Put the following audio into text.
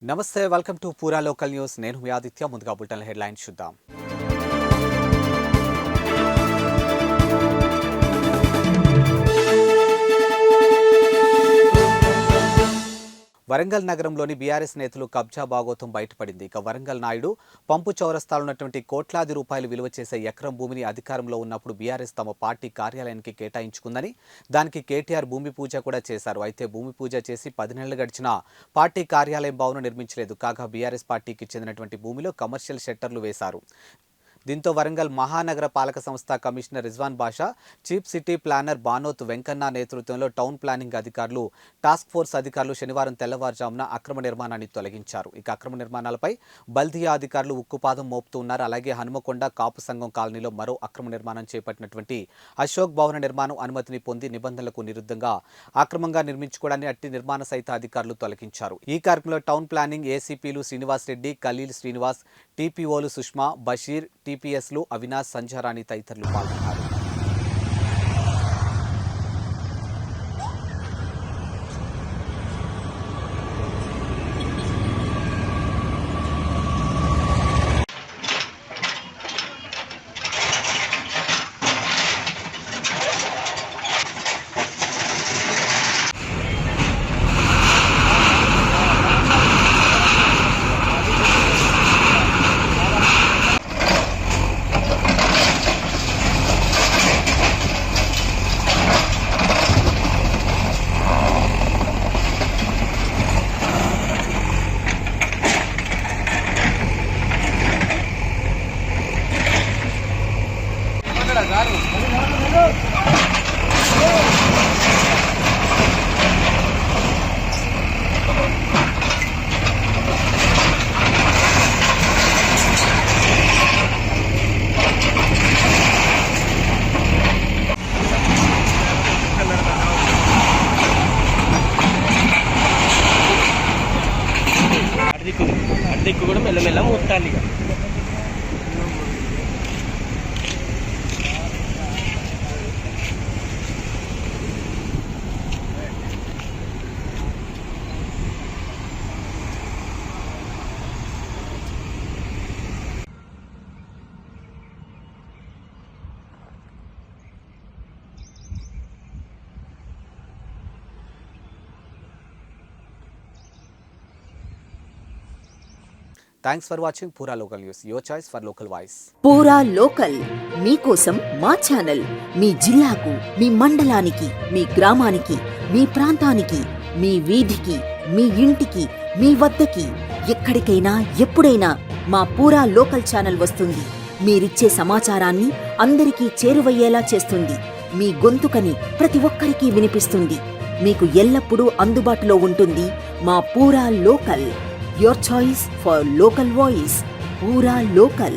నమస్తే, welcome to పూరా local news. నేను మీ ఆదిత్య. ముందుగా బులెటిన్ హెడ్లైన్స్ చూద్దాం. వరంగల్ నగరంలోని బీఆర్ఎస్ నేతలు కబ్జా బాగోతం బయటపడింది. ఇక వరంగల్ నాయుడు పంపు చౌరస్తాలో ఉన్నటువంటి కోట్లాది రూపాయలు విలువ చేసే ఎకరం భూమిని అధికారంలో ఉన్నప్పుడు బీఆర్ఎస్ తమ పార్టీ కార్యాలయానికి కేటాయించుకుందని, దానికి కేటీఆర్ భూమి పూజ కూడా చేశారు. అయితే భూమి పూజ చేసి 10 నెలలు గడిచినా పార్టీ కార్యాలయం భవనం నిర్మించలేదు. కాగా బీఆర్ఎస్ పార్టీకి చెందినటువంటి భూమిలో కమర్షియల్ షట్టర్లు వేశారు. దీంతో వరంగల్ మహానగర పాలక సంస్థ commissioner Rizwan Basha, chief city planner Banoth Venkanna నేతృత్వంలో టౌన్ ప్లానింగ్ అధికారులు, టాస్క్ ఫోర్స్ అధికారులు శనివారం తెల్లవారుజామున అక్రమ నిర్మాణాన్ని తొలగించారు. ఇక అక్రమ నిర్మాణాలపై బల్దియా అధికారులు ఉక్కుపాదం మోపుతున్నారు. అలాగే హనుమకొండ కాపు సంఘం కాలనీలో మరో అక్రమ నిర్మాణం చేపట్టినటువంటి అశోక్ భవన నిర్మాణం అనుమతిని పొంది నిబంధనలకు విరుద్ధంగా అక్రమంగా నిర్మించుకోవడాన్ని అట్టి నిర్మాణ సహిత అధికారులు తొలగించారు. ఈ కార్యక్రమంలో టౌన్ ప్లానింగ్ ఏసీపీలు శ్రీనివాస్ రెడ్డి, ఖలీల్ శ్రీనివాస్, టీపీఓలు సుష్మా, బషీర్, టీపీఎస్లు అవినాష్, సంజారాణి తదితరులు పాల్గొన్నారు. అద్దెక్కు కూడా మెల్లమెల్ల ముట్టాలి. థ్యాంక్స్ ఫర్ వాచింగ్ పూరా local news, your choice for local voice. పూరా లోకల్ మీకోసం మా ఛానల్. మీ జిల్లాకు, మీ మండలానికి, మీ గ్రామానికి, మీ ప్రాంతానికి, మీ వీధికి, మీ ఇంటికి, మీ వద్దకి, ఎక్కడికైనా ఎప్పుడైనా మా పూరా లోకల్ ఛానల్ వస్తుంది. మీరిచ్చే సమాచారాన్ని అందరికీ చేరువయ్యేలా చేస్తుంది. మీ గొంతుకని ప్రతి ఒక్కరికి వినిపిస్తుంది. మీకు ఎల్లప్పుడూ అందుబాటులో ఉంటుంది మా పూరా local. Your choice for local voice. Pura Local.